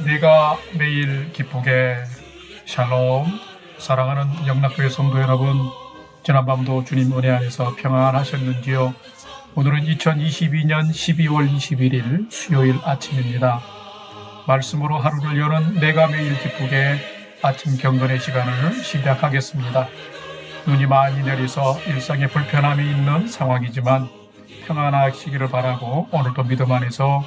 네가 매일 기쁘게. 샬롬. 사랑하는 영락교회 성도 여러분, 지난밤도 주님 은혜 안에서 평안하셨는지요? 오늘은 2022년 12월 21일 수요일 아침입니다. 말씀으로 하루를 여는 내가 매일 기쁘게 아침 경건의 시간을 시작하겠습니다. 눈이 많이 내려서 일상에 불편함이 있는 상황이지만 평안하시기를 바라고, 오늘도 믿음 안에서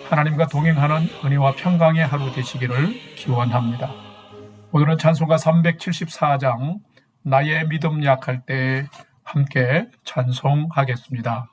하나님과 동행하는 은혜와 평강의 하루 되시기를 기원합니다. 오늘은 찬송가 374장 나의 믿음 약할 때 함께 찬송하겠습니다.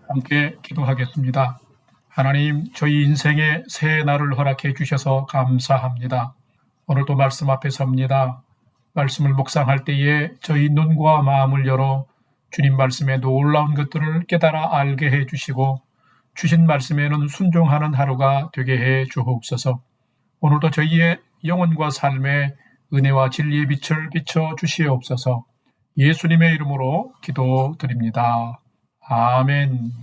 함께 기도하겠습니다. 하나님, 저희 인생에 새 날을 허락해 주셔서 감사합니다. 오늘도 말씀 앞에 섭니다. 말씀을 묵상할 때에 저희 눈과 마음을 열어 주님 말씀의 놀라운 것들을 깨달아 알게 해 주시고, 주신 말씀에는 순종하는 하루가 되게 해 주옵소서. 오늘도 저희의 영혼과 삶에 은혜와 진리의 빛을 비춰 주시옵소서. 예수님의 이름으로 기도드립니다. 아멘.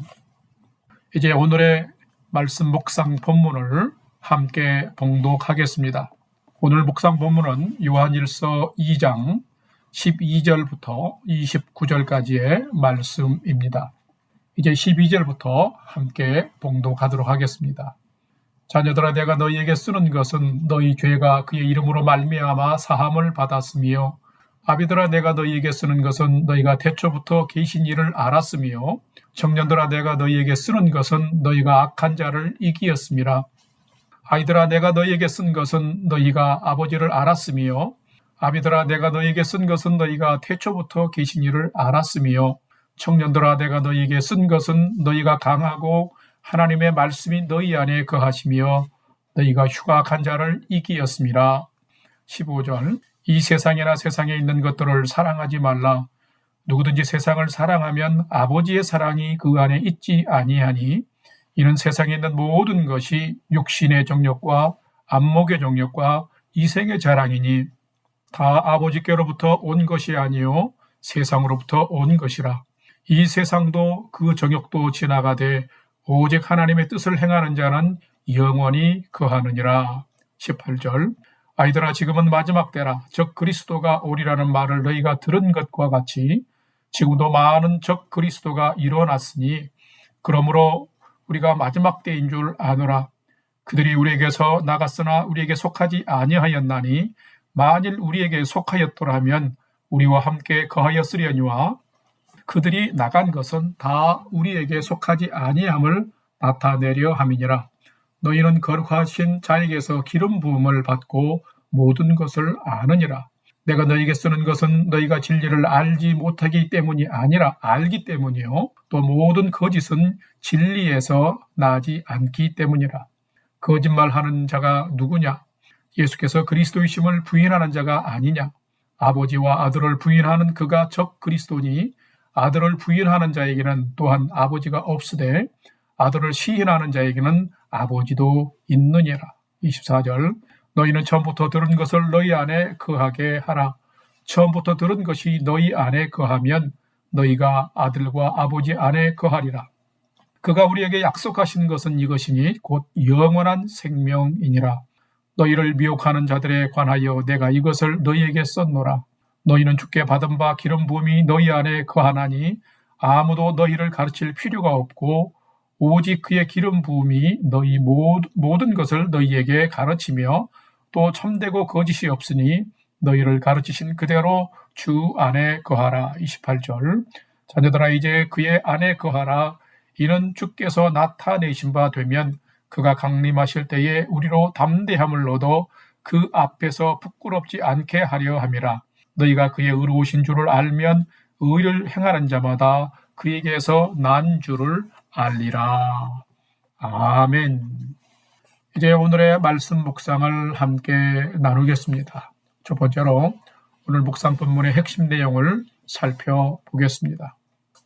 이제 오늘의 말씀 묵상 본문을 함께 봉독하겠습니다. 오늘 묵상 본문은 요한일서 2장 12절부터 29절까지의 말씀입니다. 이제 12절부터 함께 봉독하도록 하겠습니다. 자녀들아 내가 너희에게 쓰는 것은 너희 죄가 그의 이름으로 말미암아 사함을 받았으며 아비들아 내가 너희에게 쓰는 것은 너희가 태초부터 계신 이를 알았으며 청년들아 내가 너희에게 쓰는 것은 너희가 악한 자를 이기었음이라. 아이들아 내가 너희에게 쓴 것은 너희가 아버지를 알았으며 아비들아 내가 너희에게 쓴 것은 너희가 태초부터 계신 이를 알았으며 청년들아 내가 너희에게 쓴 것은 너희가 강하고 하나님의 말씀이 너희 안에 거하시며 너희가 흉악한 자를 이기었음이라. 15절 이 세상이나 세상에 있는 것들을 사랑하지 말라. 누구든지 세상을 사랑하면 아버지의 사랑이 그 안에 있지 아니하니 이는 세상에 있는 모든 것이 육신의 정욕과 안목의 정욕과 이생의 자랑이니 다 아버지께로부터 온 것이 아니요 세상으로부터 온 것이라. 이 세상도 그 정욕도 지나가되 오직 하나님의 뜻을 행하는 자는 영원히 거하느니라. 18절 아이들아 지금은 마지막 때라. 적 그리스도가 오리라는 말을 너희가 들은 것과 같이 지금도 많은 적 그리스도가 일어났으니 그러므로 우리가 마지막 때인 줄 아노라. 그들이 우리에게서 나갔으나 우리에게 속하지 아니하였나니 만일 우리에게 속하였더라면 우리와 함께 거하였으려니와 그들이 나간 것은 다 우리에게 속하지 아니함을 나타내려 함이니라. 너희는 거룩하신 자에게서 기름 부음을 받고 모든 것을 아느니라. 내가 너희에게 쓰는 것은 너희가 진리를 알지 못하기 때문이 아니라 알기 때문이요 또 모든 거짓은 진리에서 나지 않기 때문이라. 거짓말하는 자가 누구냐? 예수께서 그리스도이심을 부인하는 자가 아니냐? 아버지와 아들을 부인하는 그가 적 그리스도니 아들을 부인하는 자에게는 또한 아버지가 없으되 아들을 시인하는 자에게는 아버지도 있느니라. 24절 너희는 처음부터 들은 것을 너희 안에 거하게 하라. 처음부터 들은 것이 너희 안에 거하면 너희가 아들과 아버지 안에 거하리라. 그가 우리에게 약속하신 것은 이것이니 곧 영원한 생명이니라. 너희를 미혹하는 자들에 관하여 내가 이것을 너희에게 썼노라. 너희는 주께 받은 바 기름 부음이 너희 안에 거하나니 아무도 너희를 가르칠 필요가 없고 오직 그의 기름 부음이 너희 모든 것을 너희에게 가르치며 또 참되고 거짓이 없으니 너희를 가르치신 그대로 주 안에 거하라. 28절 자녀들아 이제 그의 안에 거하라. 이는 주께서 나타내신 바 되면 그가 강림하실 때에 우리로 담대함을 얻어 그 앞에서 부끄럽지 않게 하려 함이라. 너희가 그의 의로우신 줄을 알면 의를 행하는 자마다 그에게서 난 줄을 알리라. 아멘. 이제 오늘의 말씀 묵상을 함께 나누겠습니다. 첫 번째로 오늘 묵상 본문의 핵심 내용을 살펴보겠습니다.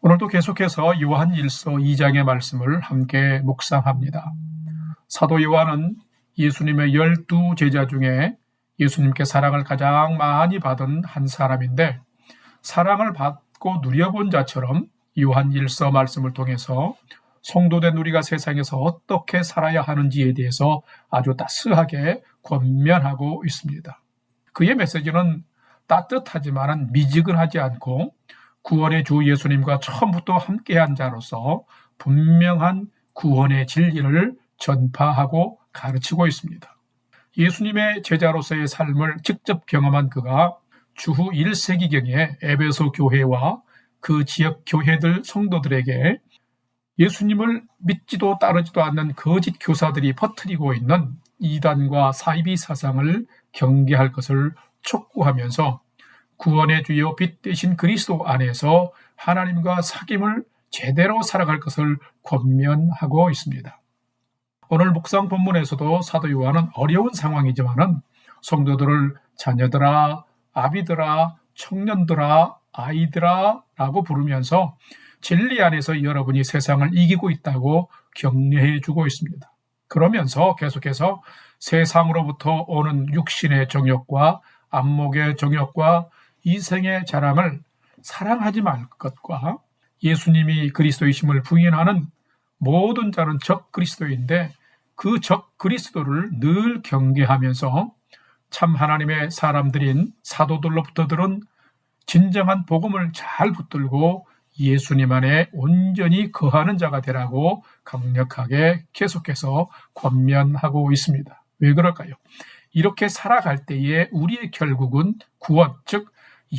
오늘도 계속해서 요한일서 2장의 말씀을 함께 묵상합니다. 사도 요한은 예수님의 12제자 중에 예수님께 사랑을 가장 많이 받은 한 사람인데 사랑을 받고 누려본 자처럼 요한일서 말씀을 통해서 성도된 우리가 세상에서 어떻게 살아야 하는지에 대해서 아주 따스하게 권면하고 있습니다. 그의 메시지는 따뜻하지만 미지근하지 않고 구원의 주 예수님과 처음부터 함께한 자로서 분명한 구원의 진리를 전파하고 가르치고 있습니다. 예수님의 제자로서의 삶을 직접 경험한 그가 주후 1세기경에 에베소 교회와 그 지역 교회들 성도들에게 예수님을 믿지도 따르지도 않는 거짓 교사들이 퍼뜨리고 있는 이단과 사이비 사상을 경계할 것을 촉구하면서 구원의 주요 빛 대신 그리스도 안에서 하나님과 사귐을 제대로 살아갈 것을 권면하고 있습니다. 오늘 묵상 본문에서도 사도 요한은 어려운 상황이지만은 성도들을 자녀들아, 아비들아, 청년들아, 아이들아 라고 부르면서 진리 안에서 여러분이 세상을 이기고 있다고 격려해 주고 있습니다. 그러면서 계속해서 세상으로부터 오는 육신의 정욕과 안목의 정욕과 이생의 자랑을 사랑하지 말 것과 예수님이 그리스도이심을 부인하는 모든 자는 적 그리스도인데 그 적 그리스도를 늘 경계하면서 참 하나님의 사람들인 사도들로부터 들은 진정한 복음을 잘 붙들고 예수님 안에 온전히 거하는 자가 되라고 강력하게 계속해서 권면하고 있습니다. 왜 그럴까요? 이렇게 살아갈 때에 우리의 결국은 구원, 즉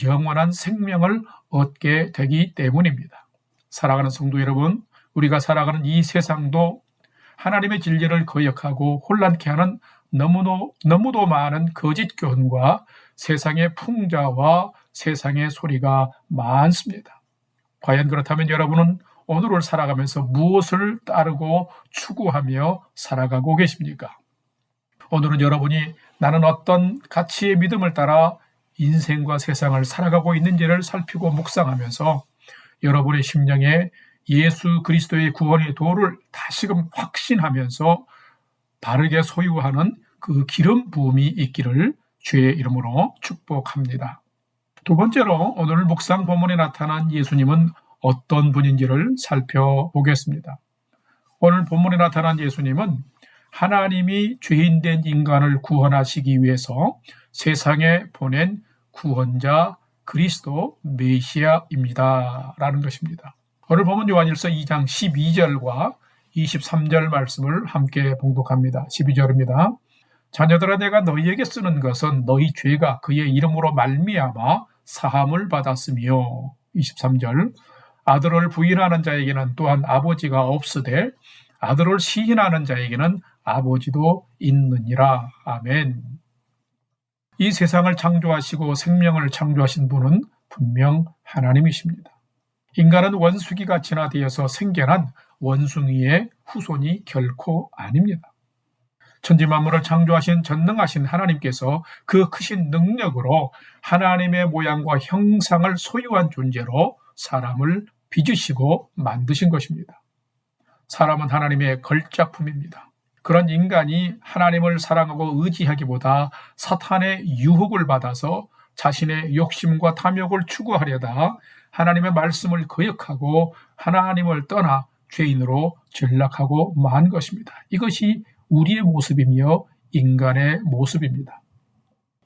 영원한 생명을 얻게 되기 때문입니다. 사랑하는 성도 여러분, 우리가 살아가는 이 세상도 하나님의 진리를 거역하고 혼란케 하는 너무도 많은 거짓 교훈과 세상의 풍자와 세상의 소리가 많습니다. 과연 그렇다면 여러분은 오늘을 살아가면서 무엇을 따르고 추구하며 살아가고 계십니까? 오늘은 여러분이 나는 어떤 가치의 믿음을 따라 인생과 세상을 살아가고 있는지를 살피고 묵상하면서 여러분의 심령에 예수 그리스도의 구원의 도를 다시금 확신하면서 바르게 소유하는 그 기름 부음이 있기를 주의 이름으로 축복합니다. 두 번째로 오늘 묵상 본문에 나타난 예수님은 어떤 분인지를 살펴보겠습니다. 오늘 본문에 나타난 예수님은 하나님이 죄인된 인간을 구원하시기 위해서 세상에 보낸 구원자 그리스도 메시아입니다. 라는 것입니다. 오늘 본문 요한일서 2장 12절과 23절 말씀을 함께 봉독합니다. 12절입니다. 자녀들아 내가 너희에게 쓰는 것은 너희 죄가 그의 이름으로 말미암아 사함을 받았으며 23절 아들을 부인하는 자에게는 또한 아버지가 없으되 아들을 시인하는 자에게는 아버지도 있느니라. 아멘. 이 세상을 창조하시고 생명을 창조하신 분은 분명 하나님이십니다. 인간은 원숭이가 진화되어서 생겨난 원숭이의 후손이 결코 아닙니다. 천지만물을 창조하신 전능하신 하나님께서 그 크신 능력으로 하나님의 모양과 형상을 소유한 존재로 사람을 빚으시고 만드신 것입니다. 사람은 하나님의 걸작품입니다. 그런 인간이 하나님을 사랑하고 의지하기보다 사탄의 유혹을 받아서 자신의 욕심과 탐욕을 추구하려다 하나님의 말씀을 거역하고 하나님을 떠나 죄인으로 전락하고 만 것입니다. 이것이 우리의 모습이며 인간의 모습입니다.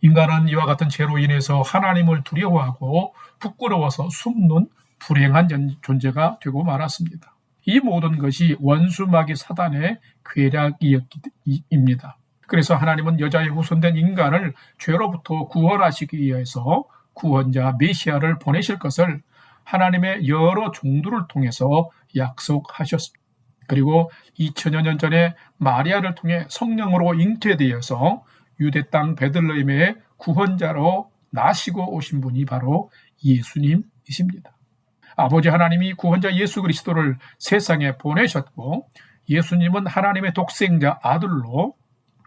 인간은 이와 같은 죄로 인해서 하나님을 두려워하고 부끄러워서 숨는 불행한 존재가 되고 말았습니다. 이 모든 것이 원수마귀 사단의 괴략입니다. 그래서 하나님은 여자의 후손된 인간을 죄로부터 구원하시기 위해서 구원자 메시아를 보내실 것을 하나님의 여러 종들을 통해서 약속하셨습니다. 그리고 2000여 년 전에 마리아를 통해 성령으로 잉태되어서 유대 땅 베들레헴의 구원자로 나시고 오신 분이 바로 예수님이십니다. 아버지 하나님이 구원자 예수 그리스도를 세상에 보내셨고 예수님은 하나님의 독생자 아들로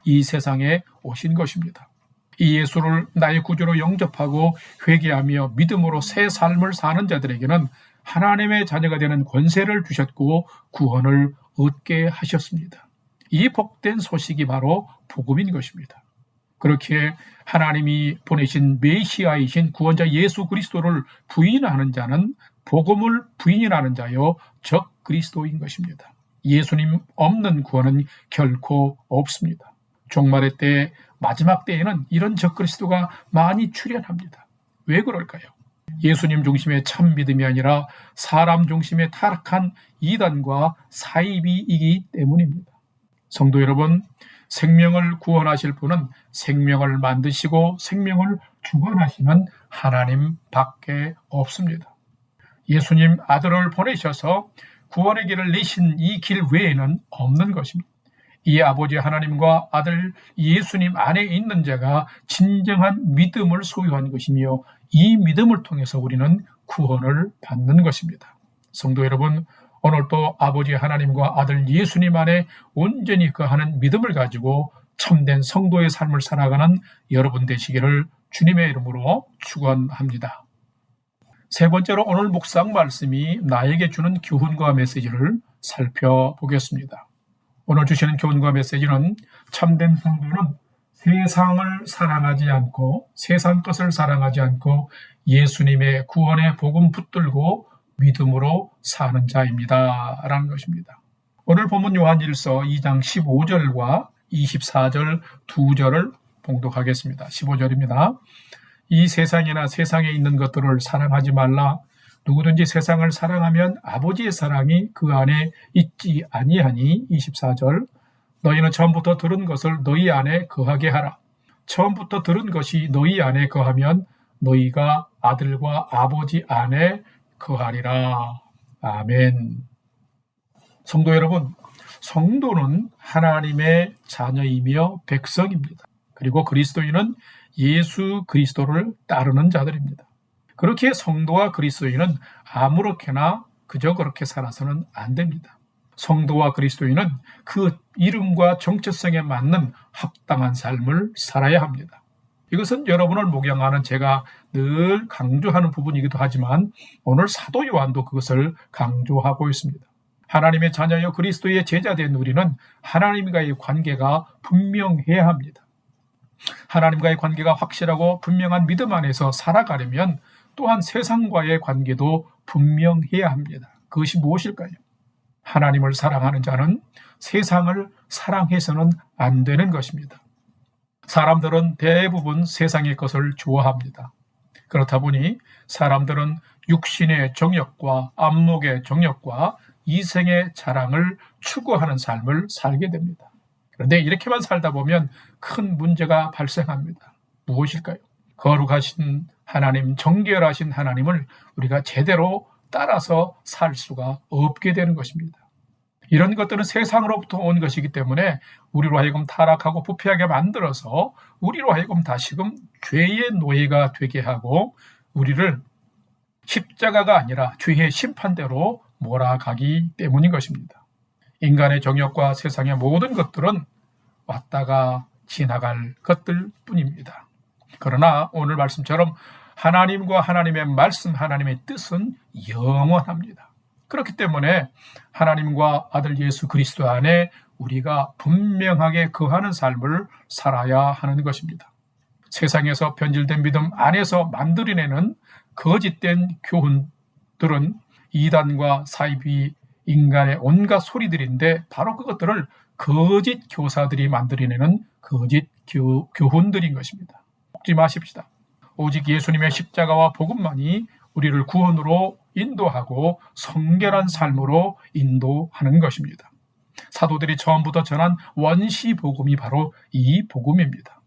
이 세상에 오신 것입니다. 이 예수를 나의 구주로 영접하고 회개하며 믿음으로 새 삶을 사는 자들에게는 하나님의 자녀가 되는 권세를 주셨고 구원을 얻게 하셨습니다. 이 복된 소식이 바로 복음인 것입니다. 그렇게 하나님이 보내신 메시아이신 구원자 예수 그리스도를 부인하는 자는 복음을 부인하는 자요 적 그리스도인 것입니다. 예수님 없는 구원은 결코 없습니다. 종말의 때 마지막 때에는 이런 적 그리스도가 많이 출현합니다. 왜 그럴까요? 예수님 중심의 참 믿음이 아니라 사람 중심의 타락한 이단과 사이비이기 때문입니다. 성도 여러분, 생명을 구원하실 분은 생명을 만드시고 생명을 주관하시는 하나님밖에 없습니다. 예수님 아들을 보내셔서 구원의 길을 내신 이 길 외에는 없는 것입니다. 이 아버지 하나님과 아들 예수님 안에 있는 자가 진정한 믿음을 소유한 것이며 이 믿음을 통해서 우리는 구원을 받는 것입니다. 성도 여러분, 오늘도 아버지 하나님과 아들 예수님 안에 온전히 거하는 믿음을 가지고 참된 성도의 삶을 살아가는 여러분 되시기를 주님의 이름으로 축원합니다. 세 번째로 오늘 묵상 말씀이 나에게 주는 교훈과 메시지를 살펴보겠습니다. 오늘 주시는 교훈과 메시지는 참된 성도는 세상을 사랑하지 않고 세상 것을 사랑하지 않고 예수님의 구원의 복음 붙들고 믿음으로 사는 자입니다. 라는 것입니다. 오늘 본문 요한일서 2장 15절과 24절 두 절을 봉독하겠습니다. 15절입니다. 이 세상이나 세상에 있는 것들을 사랑하지 말라. 누구든지 세상을 사랑하면 아버지의 사랑이 그 안에 있지 아니하니 24절 너희는 처음부터 들은 것을 너희 안에 거하게 하라. 처음부터 들은 것이 너희 안에 거하면 너희가 아들과 아버지 안에 거하리라. 아멘. 성도 여러분, 성도는 하나님의 자녀이며 백성입니다. 그리고 그리스도인은 예수 그리스도를 따르는 자들입니다. 그렇게 성도와 그리스도인은 아무렇게나 그저 그렇게 살아서는 안 됩니다. 성도와 그리스도인은 그 이름과 정체성에 맞는 합당한 삶을 살아야 합니다. 이것은 여러분을 목양하는 제가 늘 강조하는 부분이기도 하지만 오늘 사도 요한도 그것을 강조하고 있습니다. 하나님의 자녀여 그리스도의 제자된 우리는 하나님과의 관계가 분명해야 합니다. 하나님과의 관계가 확실하고 분명한 믿음 안에서 살아가려면 또한 세상과의 관계도 분명해야 합니다. 그것이 무엇일까요? 하나님을 사랑하는 자는 세상을 사랑해서는 안 되는 것입니다. 사람들은 대부분 세상의 것을 좋아합니다. 그렇다 보니 사람들은 육신의 정욕과 안목의 정욕과 이생의 자랑을 추구하는 삶을 살게 됩니다. 그런데 이렇게만 살다 보면 큰 문제가 발생합니다. 무엇일까요? 거룩하신 하나님, 정결하신 하나님을 우리가 제대로 따라서 살 수가 없게 되는 것입니다. 이런 것들은 세상으로부터 온 것이기 때문에 우리로 하여금 타락하고 부패하게 만들어서 우리로 하여금 다시금 죄의 노예가 되게 하고 우리를 십자가가 아니라 죄의 심판대로 몰아가기 때문인 것입니다. 인간의 정욕과 세상의 모든 것들은 왔다가 지나갈 것들 뿐입니다. 그러나 오늘 말씀처럼 하나님과 하나님의 말씀, 하나님의 뜻은 영원합니다. 그렇기 때문에 하나님과 아들 예수 그리스도 안에 우리가 분명하게 거하는 삶을 살아야 하는 것입니다. 세상에서 변질된 믿음 안에서 만들어내는 거짓된 교훈들은 이단과 사이비 인간의 온갖 소리들인데 바로 그것들을 거짓 교사들이 만들어내는 거짓 교훈들인 것입니다. 먹지 마십시다. 오직 예수님의 십자가와 복음만이 우리를 구원으로 인도하고 성결한 삶으로 인도하는 것입니다. 사도들이 처음부터 전한 원시 복음이 바로 이 복음입니다.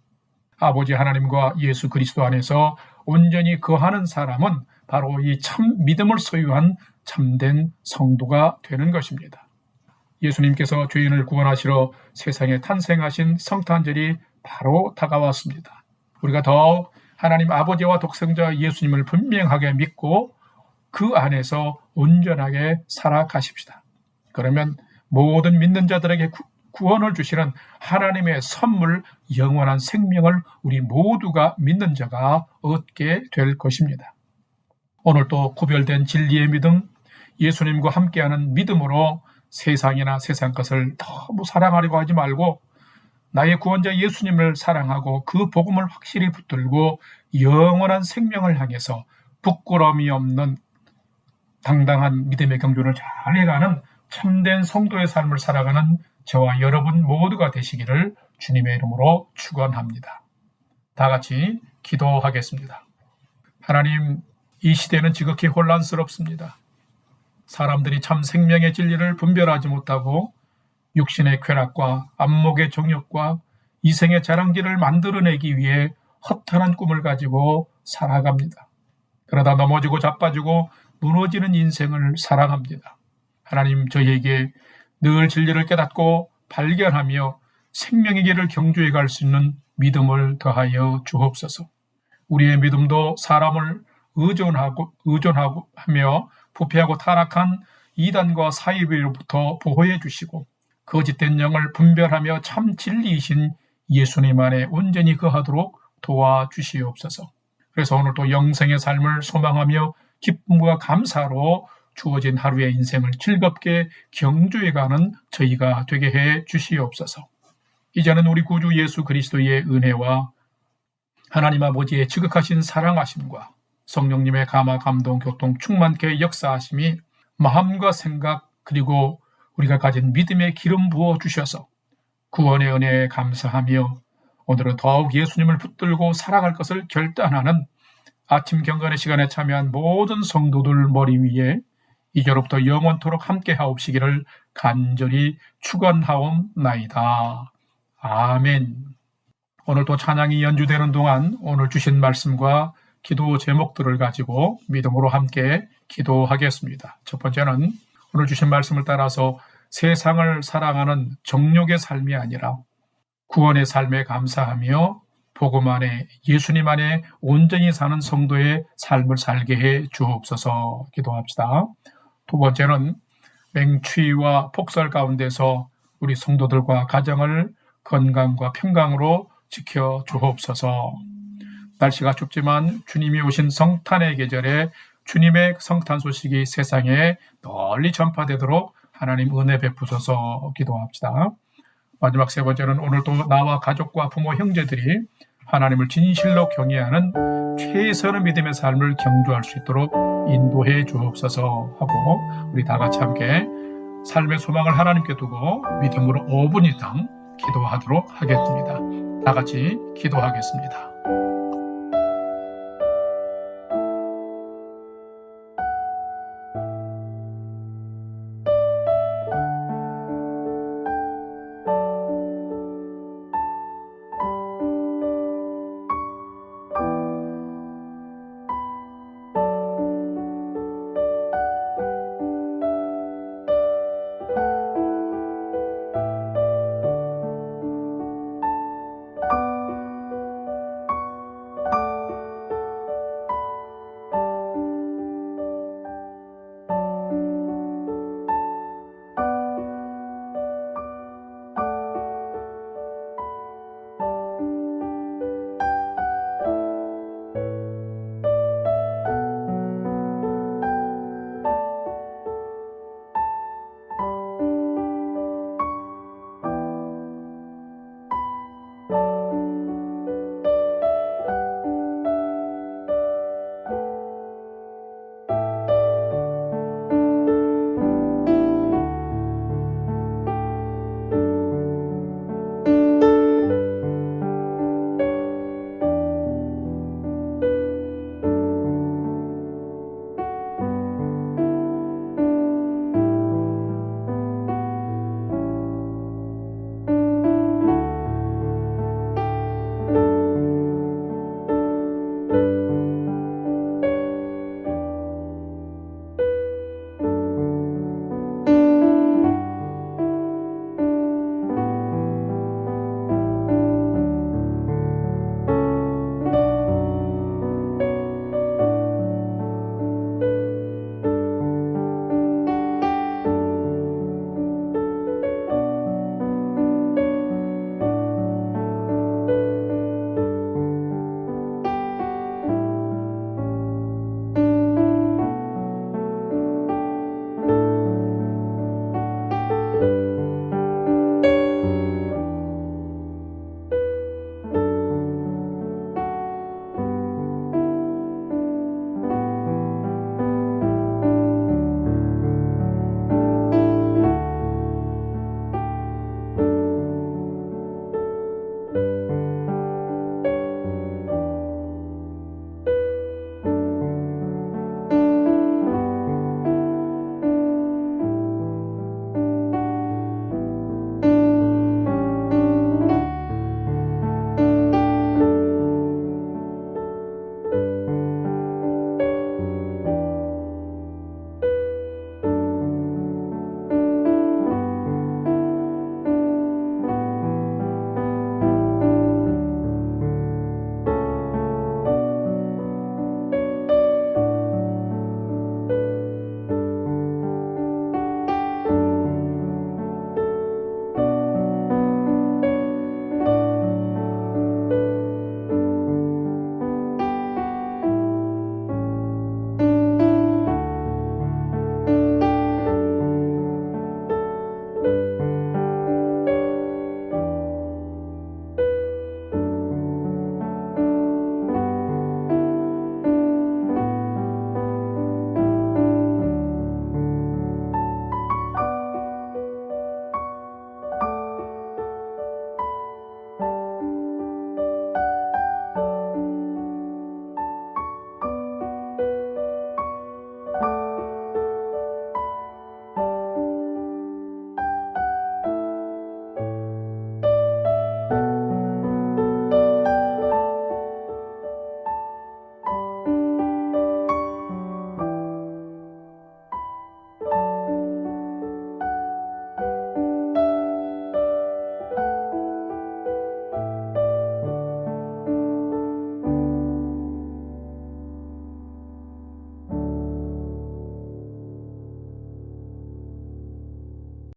아버지 하나님과 예수 그리스도 안에서 온전히 거하는 사람은 바로 이 참 믿음을 소유한 참된 성도가 되는 것입니다. 예수님께서 죄인을 구원하시러 세상에 탄생하신 성탄절이 바로 다가왔습니다. 우리가 더욱 하나님 아버지와 독생자 예수님을 분명하게 믿고 그 안에서 온전하게 살아가십시다. 그러면 모든 믿는 자들에게 구원을 주시는 하나님의 선물, 영원한 생명을 우리 모두가 믿는 자가 얻게 될 것입니다. 오늘 또 구별된 진리의 믿음, 예수님과 함께하는 믿음으로 세상이나 세상 것을 너무 사랑하려고 하지 말고 나의 구원자 예수님을 사랑하고 그 복음을 확실히 붙들고 영원한 생명을 향해서 부끄러움이 없는 당당한 믿음의 경주를 잘 해가는 참된 성도의 삶을 살아가는 저와 여러분 모두가 되시기를 주님의 이름으로 축원합니다. 다 같이 기도하겠습니다. 하나님, 이 시대는 지극히 혼란스럽습니다. 사람들이 참 생명의 진리를 분별하지 못하고 육신의 쾌락과 안목의 정욕과 이생의 자랑질을 만들어내기 위해 허탄한 꿈을 가지고 살아갑니다. 그러다 넘어지고 자빠지고 무너지는 인생을 살아갑니다. 하나님, 저희에게 늘 진리를 깨닫고 발견하며 생명의 길을 경주해 갈 수 있는 믿음을 더하여 주옵소서. 우리의 믿음도 사람을 의존하며 부패하고 타락한 이단과 사이비로부터 보호해 주시고 거짓된 영을 분별하며 참 진리이신 예수님 안에 온전히 거하도록 도와주시옵소서. 그래서 오늘도 영생의 삶을 소망하며 기쁨과 감사로 주어진 하루의 인생을 즐겁게 경주해가는 저희가 되게 해 주시옵소서. 이제는 우리 구주 예수 그리스도의 은혜와 하나님 아버지의 지극하신 사랑하심과 성령님의 감화, 감동, 교통 충만케 역사하심이 마음과 생각 그리고 우리가 가진 믿음의 기름 부어 주셔서 구원의 은혜에 감사하며 오늘은 더욱 예수님을 붙들고 살아갈 것을 결단하는 아침 경건의 시간에 참여한 모든 성도들 머리 위에 이제로부터 영원토록 함께 하옵시기를 간절히 축원하옵나이다. 아멘. 오늘도 찬양이 연주되는 동안 오늘 주신 말씀과 기도 제목들을 가지고 믿음으로 함께 기도하겠습니다. 첫 번째는 오늘 주신 말씀을 따라서 세상을 사랑하는 정욕의 삶이 아니라 구원의 삶에 감사하며 복음 안에 예수님 안에 온전히 사는 성도의 삶을 살게 해 주옵소서. 기도합시다. 두 번째는 맹추위와 폭설 가운데서 우리 성도들과 가정을 건강과 평강으로 지켜 주옵소서. 날씨가 춥지만 주님이 오신 성탄의 계절에 주님의 성탄 소식이 세상에 널리 전파되도록 하나님 은혜 베푸소서. 기도합시다. 마지막 세 번째는 오늘도 나와 가족과 부모 형제들이 하나님을 진실로 경외하는 최선의 믿음의 삶을 경주할 수 있도록 인도해 주옵소서 하고 우리 다 같이 함께 삶의 소망을 하나님께 두고 믿음으로 5분 이상 기도하도록 하겠습니다. 다 같이 기도하겠습니다.